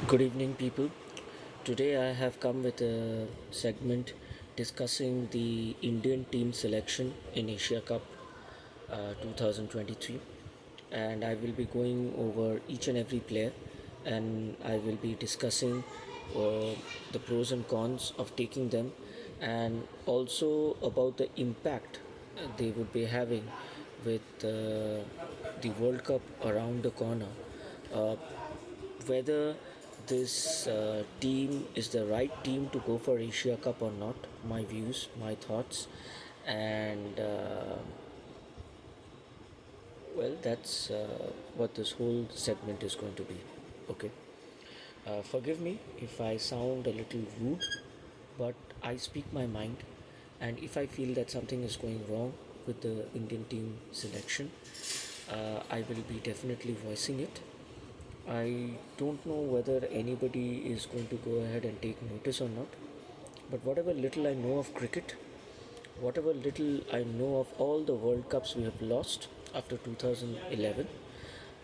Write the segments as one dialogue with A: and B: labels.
A: Good evening, people. Today I have come with a segment discussing the Indian team selection in Asia Cup 2023, and I will be going over each and every player, and I will be discussing the pros and cons of taking them, and also about the impact they would be having with the World Cup around the corner. Uh, whether this team is the right team to go for Asia Cup or not, my views, my thoughts, and well, that's what this whole segment is going to be. Okay. Forgive me if I sound a little rude, but I speak my mind, and if I feel that something is going wrong with the Indian team selection, I will be definitely voicing it. I don't know whether anybody is going to go ahead and take notice or not, but whatever little I know of cricket, whatever little I know of all the World Cups we have lost after 2011,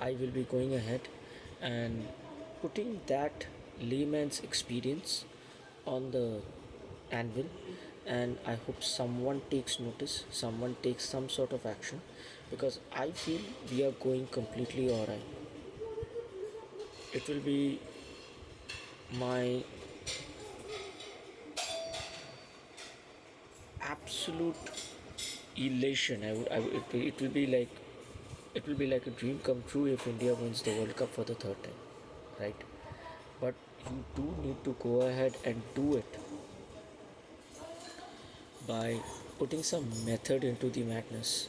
A: I will be going ahead and putting that layman's experience on the anvil, and I hope someone takes notice, someone takes some sort of action, because I feel we are going completely alright. It will be my absolute elation. It will be like a dream come true if India wins the World Cup for the third time, right? But you do need to go ahead and do it by putting some method into the madness,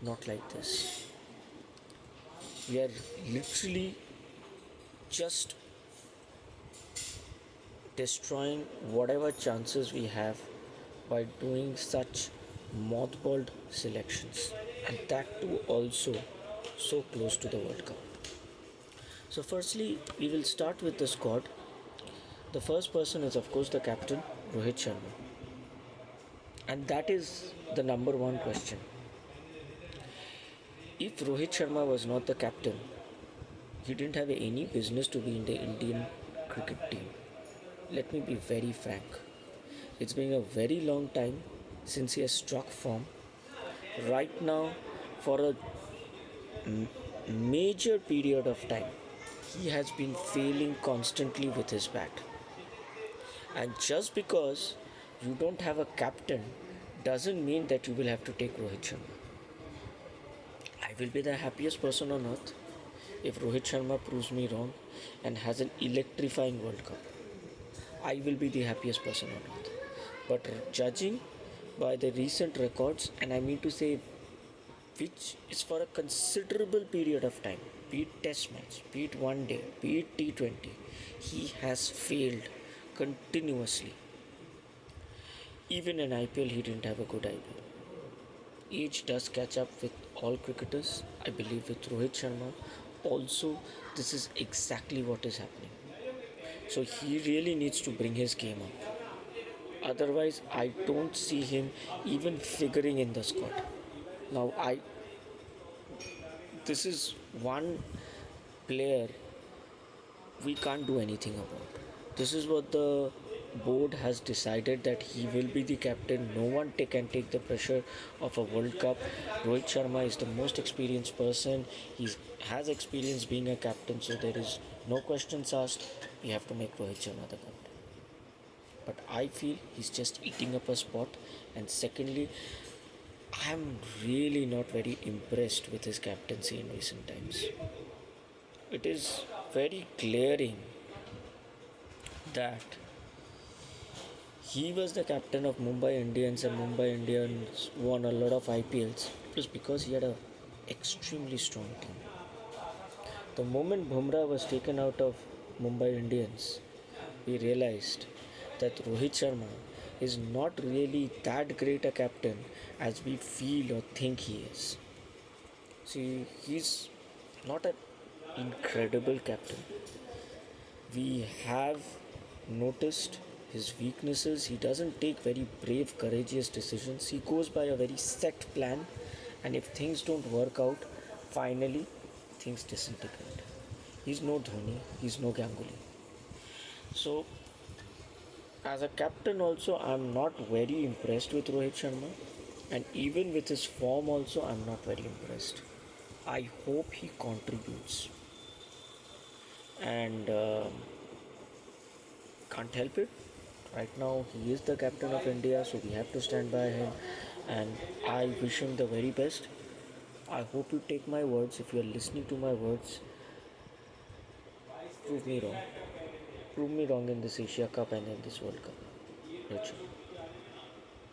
A: not like this. We are literally just destroying whatever chances we have by doing such mothballed selections, and that too also so close to the World Cup. So, firstly, we will start with the squad. The first person is, of course, the captain, Rohit Sharma, and that is the number one question. If Rohit Sharma was not the captain, he didn't have any business to be in the Indian cricket team. Let me be very frank. It's been a very long time since he has struck form. Right now, for a major period of time, he has been failing constantly with his bat. And just because you don't have a captain doesn't mean that you will have to take Rohit Sharma. I will be the happiest person on earth if Rohit Sharma proves me wrong and has an electrifying World Cup. I will be the happiest person on earth. But judging by the recent records, and I mean to say, which is for a considerable period of time, be it test match, be it one day, be it T20, he has failed continuously. Even in IPL, he didn't have a good IPL. Age does catch up with all cricketers. I believe with Rohit Sharma, also, this is exactly what is happening. So he really needs to bring his game up. Otherwise, I don't see him even figuring in the squad. Now, this is one player we can't do anything about. This is what the board has decided, that he will be the captain. No one can take the pressure of a World Cup. Rohit Sharma is the most experienced person. He has experience being a captain, so there is no questions asked. We have to make Rohit Sharma the captain. But I feel he's just eating up a spot. And secondly, I'm really not very impressed with his captaincy in recent times. It is very glaring that he was the captain of Mumbai Indians, and Mumbai Indians won a lot of IPLs. It was because he had an extremely strong team. The moment Bumrah was taken out of Mumbai Indians, we realized that Rohit Sharma is not really that great a captain as we feel or think he is. See, he's not an incredible captain. We have noticed his weaknesses. He doesn't take very brave, courageous decisions. He goes by a very set plan, and if things don't work out, finally things disintegrate. He's no Dhoni, he's no Ganguly. So, as a captain, also, I'm not very impressed with Rohit Sharma, and even with his form, also, I'm not very impressed. I hope he contributes, and can't help it. Right now, he is the captain of India, so we have to stand by him, and I wish him the very best. I hope you take my words. If you are listening to my words, prove me wrong. Prove me wrong in this Asia Cup and in this World Cup. Richard,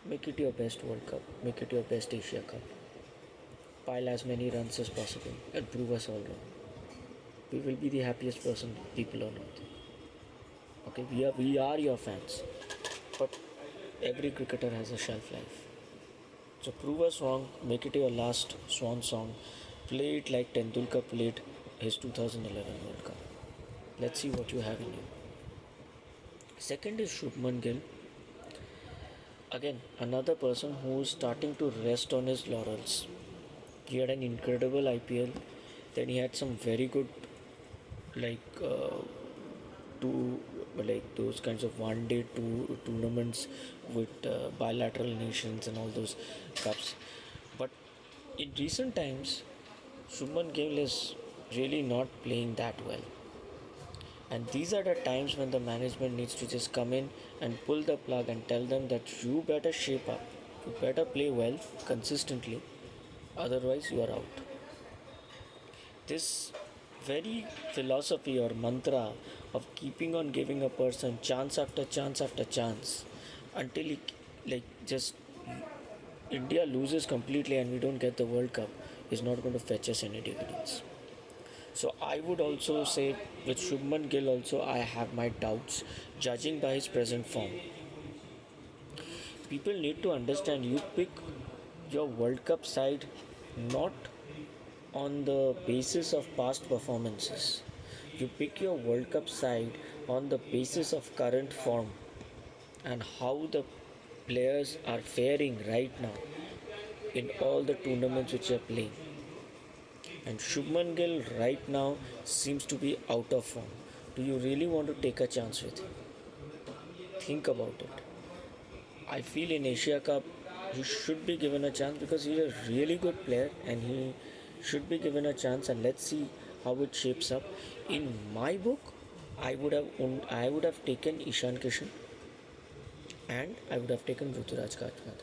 A: make it your best World Cup. Make it your best Asia Cup. Pile as many runs as possible and prove us all wrong. We will be the happiest people on earth. Okay, we are your fans, but every cricketer has a shelf life. So prove us wrong. Make it your last swan song. Play it like Tendulkar played his 2011 World Cup. Let's see what you have in you. Second is Shubman Gill. Again, another person who is starting to rest on his laurels. He had an incredible IPL. Then he had some very good, like two, like those kinds of one-day tournaments with bilateral nations and all those cups. But in recent times, Shubman Gill is really not playing that well. And these are the times when the management needs to just come in and pull the plug and tell them that you better shape up, you better play well consistently, otherwise you are out. This very philosophy or mantra of keeping on giving a person chance after chance after chance until he, like, just India loses completely and we don't get the World Cup is not going to fetch us any dividends. So I would also say with Shubman Gill also I have my doubts judging by his present form. People need to understand you pick your World Cup side not on the basis of past performances. You pick your World Cup side on the basis of current form and how the players are faring right now in all the tournaments which are playing. And Shubman Gill right now seems to be out of form. Do you really want to take a chance with him? Think about it. I feel in Asia Cup he should be given a chance because he's a really good player and he should be given a chance, and let's see how it shapes up. In my book, I would have taken Ishan Kishan and I would have taken Ruturaj Gaikwad.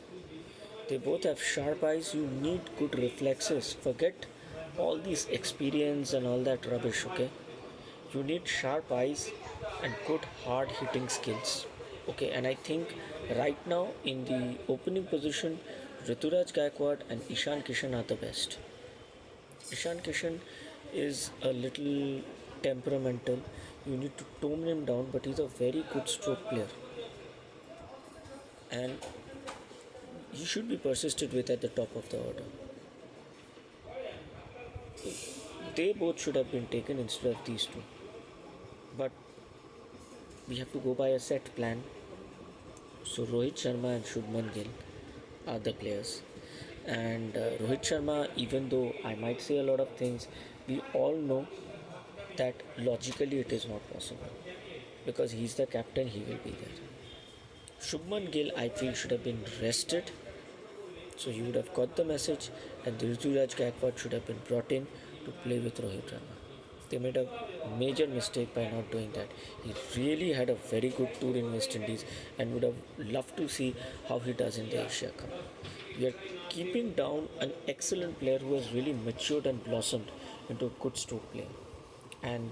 A: They both have sharp eyes. You need good reflexes. Forget all this experience and all that rubbish, okay? You need sharp eyes and good hard hitting skills. Okay, and I think right now in the opening position, Rituraj Gaikwad and Ishan Kishan are the best. Ishan Kishan is a little temperamental. You need to tone him down, but he's a very good stroke player. And he should be persisted with at the top of the order. They both should have been taken instead of these two. But we have to go by a set plan. So Rohit Sharma and Shubman Gill are the players. And Rohit Sharma, even though I might say a lot of things, we all know that logically it is not possible. Because he's the captain, he will be there. Shubman Gill, I feel, should have been rested. So he would have got the message, and Ruturaj Gaikwad should have been brought in to play with Rohit Sharma. They made a major mistake by not doing that. He really had a very good tour in West Indies and would have loved to see how he does in the Asia Cup. We are keeping down an excellent player who has really matured and blossomed into a good stroke player. And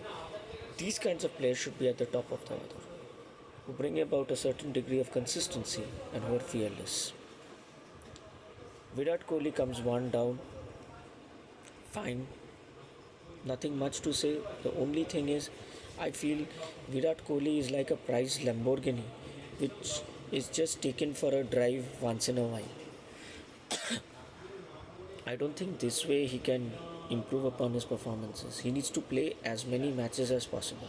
A: these kinds of players should be at the top of the order, who bring about a certain degree of consistency and who are fearless. Virat Kohli comes one down, fine, nothing much to say. The only thing is, I feel Virat Kohli is like a prized Lamborghini, which is just taken for a drive once in a while. I don't think this way he can improve upon his performances. He needs to play as many matches as possible.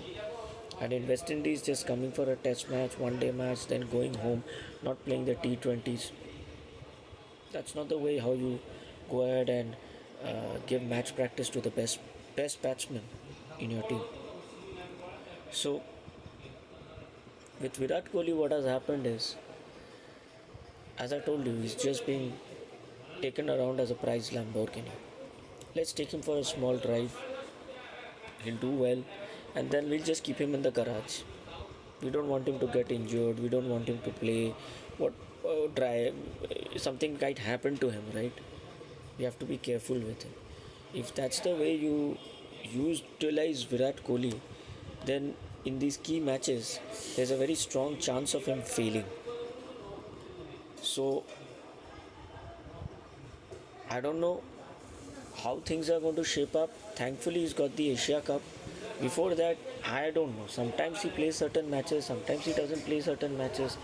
A: And in West Indies, just coming for a test match, one day match, then going home, not playing the T20s. That's not the way how you go ahead and give match practice to the best batsman in your team. So With Virat Kohli, what has happened is, as I told you, he's just being taken around as a prize Lamborghini. Let's take him for a small drive. He'll do well, and then we'll just keep him in the garage. We don't want him to get injured. We don't want him to play. What drive? Something might happen to him, right? We have to be careful with him. If that's the way you utilize Virat Kohli, then in these key matches, there's a very strong chance of him failing. So I don't know how things are going to shape up. Thankfully, he's got the Asia Cup. Before that, I don't know. Sometimes he plays certain matches, sometimes he doesn't play certain matches.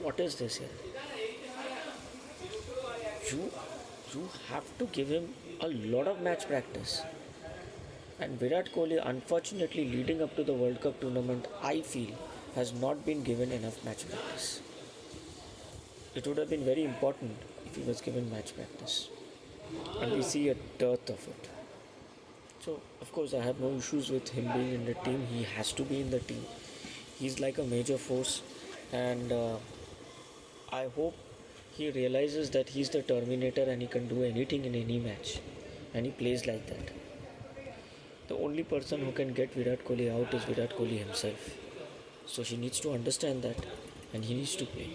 A: What is this here? You you have to give him a lot of match practice. And Virat Kohli, unfortunately, leading up to the World Cup tournament, I feel has not been given enough match practice. It would have been very important if he was given match practice. And we see a dearth of it. So, of course, I have no issues with him being in the team. He has to be in the team. He's like a major force, and I hope he realizes that he's the Terminator and he can do anything in any match, and he plays like that. The only person who can get Virat Kohli out is Virat Kohli himself. So he needs to understand that, and he needs to play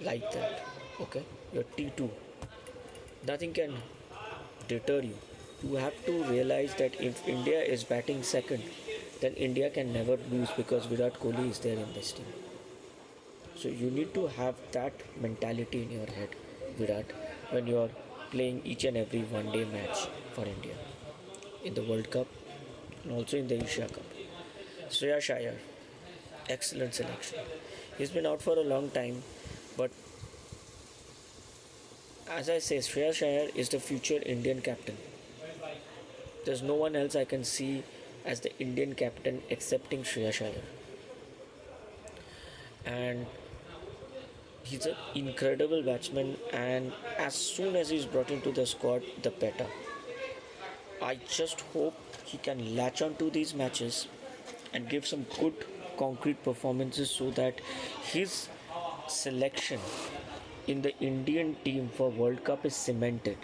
A: like that. Okay, you're T2. Nothing can deter you. You have to realize that if India is batting second, then India can never lose because Virat Kohli is there in this team. So you need to have that mentality in your head, Virat, when you are playing each and every one day match for India in the World Cup and also in the Asia Cup. Shreya Shire, excellent selection. He's been out for a long time, but as I say, Shreya Shire is the future Indian captain. There's no one else I can see as the Indian captain excepting Shreya Shire. And he's an incredible batsman, and as soon as he's brought into the squad, the better. I just hope he can latch on to these matches and give some good concrete performances so that his selection in the Indian team for World Cup is cemented.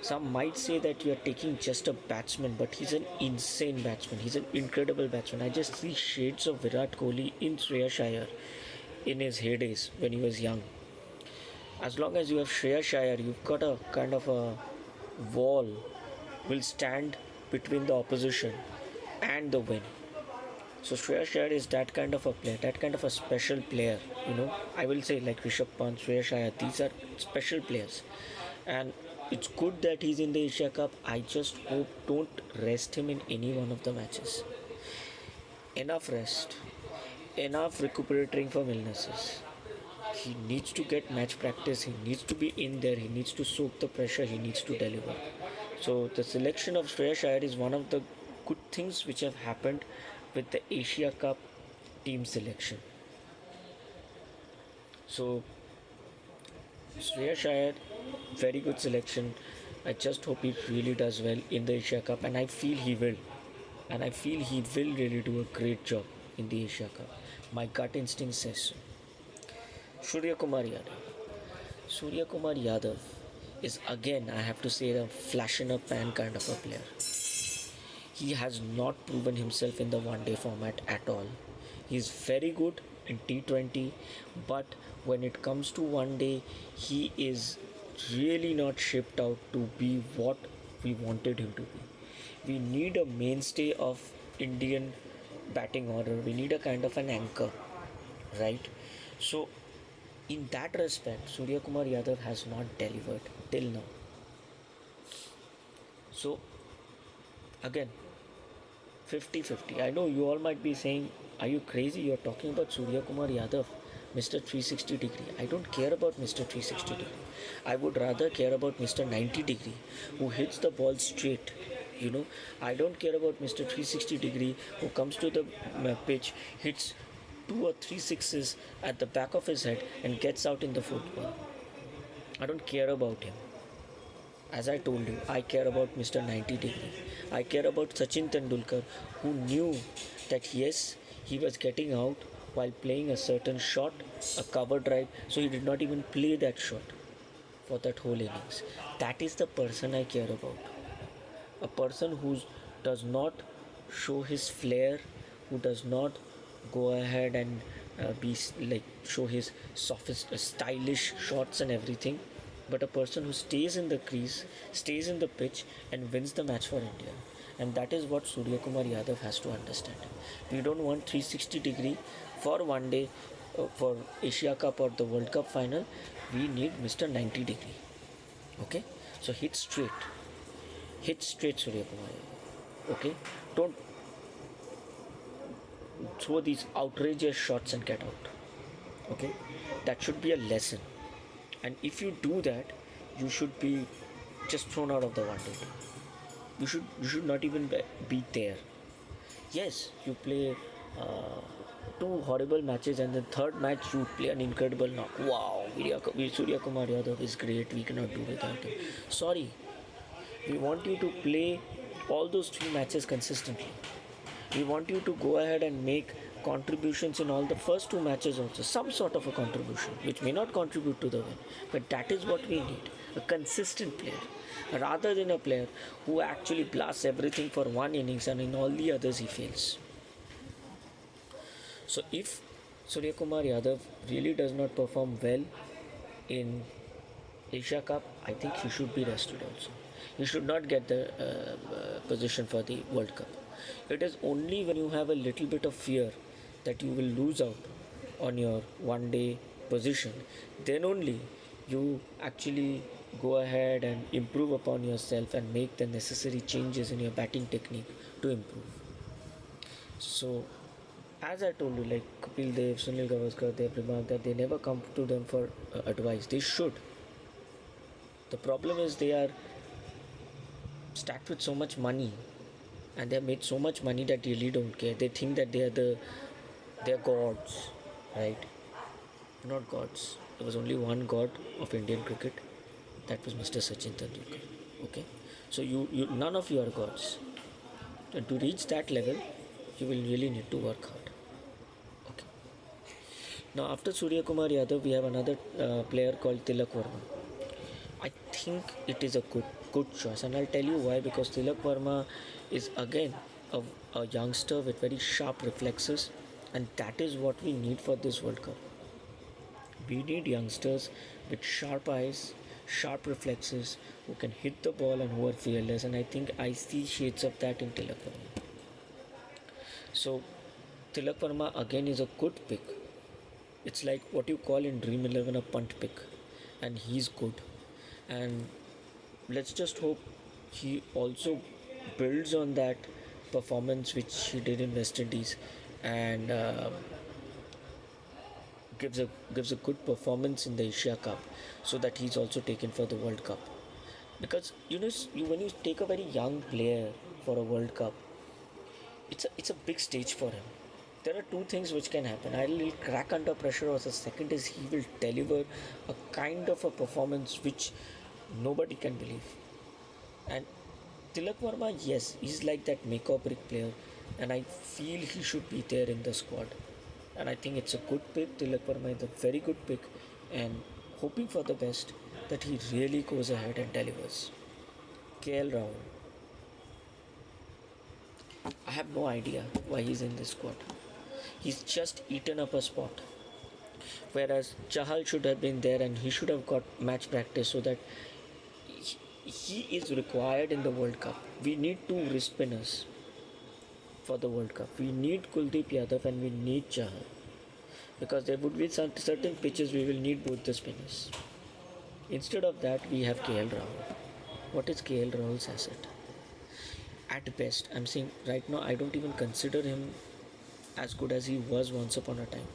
A: Some might say that you are taking just a batsman, but he's an insane batsman. He's an incredible batsman. I just see shades of Virat Kohli in Shreya Shire in his heydays when he was young. As long as you have Shreya Shire, you've got a kind of a wall will stand between the opposition and the win. So Shreya Shire is that kind of a player, that kind of a special player. I will say like Rishabh Pant, Shreya Shire. These are special players, and it's good that he's in the Asia Cup. I just hope don't rest him in any one of the matches. Enough rest, enough recuperating from illnesses. He needs to get match practice. He needs to be in there. He needs to soak the pressure. He needs to deliver. So the selection of Shreya Shire is one of the good things which have happened with the Asia Cup team selection. So Shreya Shire, very good selection. I just hope he really does well in the Asia Cup, and I feel he will. And I feel he will really do a great job in the Asia Cup. My gut instinct says so. Surya Kumar Yadav. Surya Kumar Yadav is again, I have to say, a flash in a pan kind of a player. He has not proven himself in the one day format at all. He is very good in T20, but when it comes to one day, he is really not shipped out to be what we wanted him to be. We need a mainstay of Indian batting order. We need a kind of an anchor, right? So in that respect, Surya Kumar Yadav has not delivered till now. So again, 50-50. I know you all might be saying, are you crazy? You're talking about Surya Kumar Yadav, Mr. 360 degree. I don't care about Mr. 360 degree. I would rather care about Mr. 90 degree, who hits the ball straight. I don't care about Mr. 360 degree, who comes to the pitch, hits 2 or 3 sixes at the back of his head and gets out in the football. I don't care about him. As I told you, I care about Mr. 90 degree. I care about Sachin Tendulkar, who knew that yes, He was getting out while playing a certain shot, a cover drive, so he did not even play that shot for that whole innings. That is the person I care about. A person who does not show his flair, who does not go ahead and be like show his stylish shots and everything, but a person who stays in the crease, stays in the pitch, and wins the match for India. And that is what Surya Kumar Yadav has to understand. We don't want 360-degree for one day, for Asia Cup or the World Cup final. We need Mr. 90-degree. Okay, so hit straight, Surya Kumar. Okay, don't throw these outrageous shots and get out. Okay, that should be a lesson. And if you do that, you should be just thrown out of the one day. You should not even be there. Yes, you play two horrible matches, and the third match you play an incredible knock. Wow, Surya Kumar Yadav is great. We cannot do without him. Sorry, we want you to play all those three matches consistently. We want you to go ahead and make contributions in all the first two matches also. Some sort of a contribution, which may not contribute to the win. But that is what we need. A consistent player. Rather than a player who actually blasts everything for one innings and in all the others he fails. So if Surya Kumar Yadav really does not perform well in Asia Cup, I think he should be rested also. He should not get the position for the World Cup. It is only when you have a little bit of fear that you will lose out on your one day position, then only you actually go ahead and improve upon yourself and make the necessary changes in your batting technique to improve. So, as I told you, like Kapil Dev, Sunil Gavaskar, they have remarked that they never come to them for advice. They should. The problem is they are stacked with so much money, and they have made so much money that they really don't care. They think that they are gods, right? Not gods. There was only one god of Indian cricket. That was Mr. Sachin Tendulkar. Okay, so you none of you are gods. And to reach that level, you will really need to work hard. Okay. Now after Surya Kumar Yadav, we have another player called Tilak Verma. I think it is a good choice, and I'll tell you why. Because Tilak Verma is again a youngster with very sharp reflexes, and that is what we need for this World Cup. We need youngsters with sharp eyes, sharp reflexes, who can hit the ball and who are fearless, and I think I see shades of that in Tilak Verma. So Tilak Verma again is a good pick. It's like what you call in Dream 11 a punt pick, and he's good. And let's just hope he also builds on that performance which he did in West Indies, and gives a good performance in the Asia Cup, so that he's also taken for the World Cup. Because when you take a very young player for a World Cup, it's a big stage for him. There are two things which can happen. Either he'll crack under pressure, or the second is he will deliver a kind of a performance which nobody can believe. And Tilak Verma, yes, he's like that make or break player, and I feel he should be there in the squad. And I think it's a good pick. Tilak Verma is a very good pick, and hoping for the best that he really goes ahead and delivers. KL Rahul. I have no idea why he's in this squad. He's just eaten up a spot. Whereas Chahal should have been there, and he should have got match practice, so that he is required in the World Cup. We need two wrist spinners for the World Cup. We need Kuldeep Yadav and we need Chahal. Because there would be certain pitches we will need both the spinners. Instead of that, we have KL Rahul. What is KL Rahul's asset? At best, I'm saying right now, I don't even consider him as good as he was once upon a time.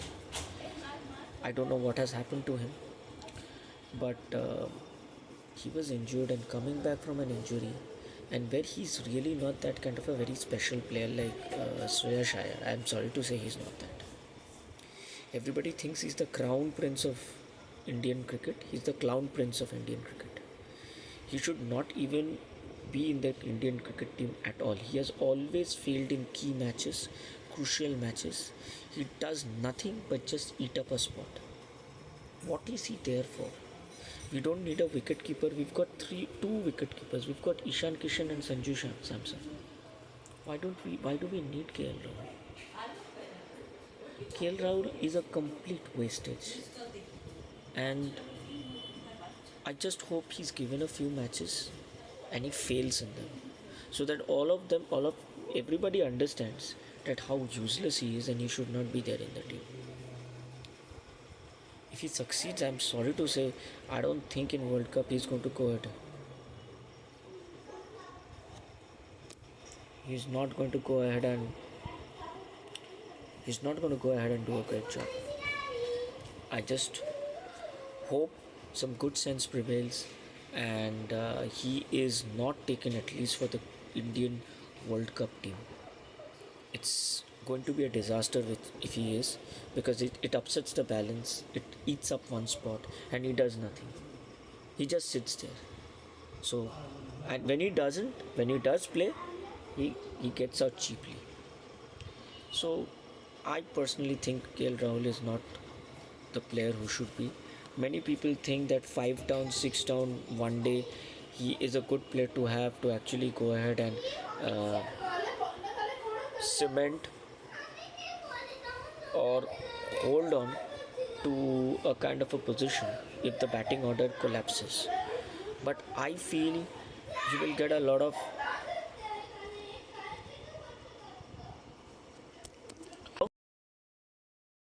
A: I don't know what has happened to him, but he was injured and coming back from an injury, and where he's really not that kind of a very special player like Shreyas Iyer. I'm sorry to say he's not that. Everybody thinks he's the crown prince of Indian cricket. He's the clown prince of Indian cricket. He should not even be in the Indian cricket team at all. He has always failed in key matches, crucial matches, he does nothing but just eat up a spot. What is he there for? We don't need a wicket keeper. We've got two wicket keepers. We've got Ishan Kishan and Sanju Samson. Why do we need KL Rahul? KL Rahul is a complete wastage, and I just hope he's given a few matches and he fails in them, so that everybody understands that how useless he is and he should not be there in the team. If he succeeds, I'm sorry to say, I don't think in World Cup he's going to go ahead. He's not going to go ahead and do a great job. I just hope some good sense prevails and he is not taken at least for the Indian World Cup team. It's going to be a disaster if he is, because it upsets the balance, it eats up one spot and he does nothing. He just sits there. So, and when he does play, he gets out cheaply. So I personally think KL Rahul is not the player who should be. Many people think that 5 down, 6 down, one day, he is a good player to have to actually go ahead and cement or hold on to a kind of a position if the batting order collapses. But I feel you will get a lot of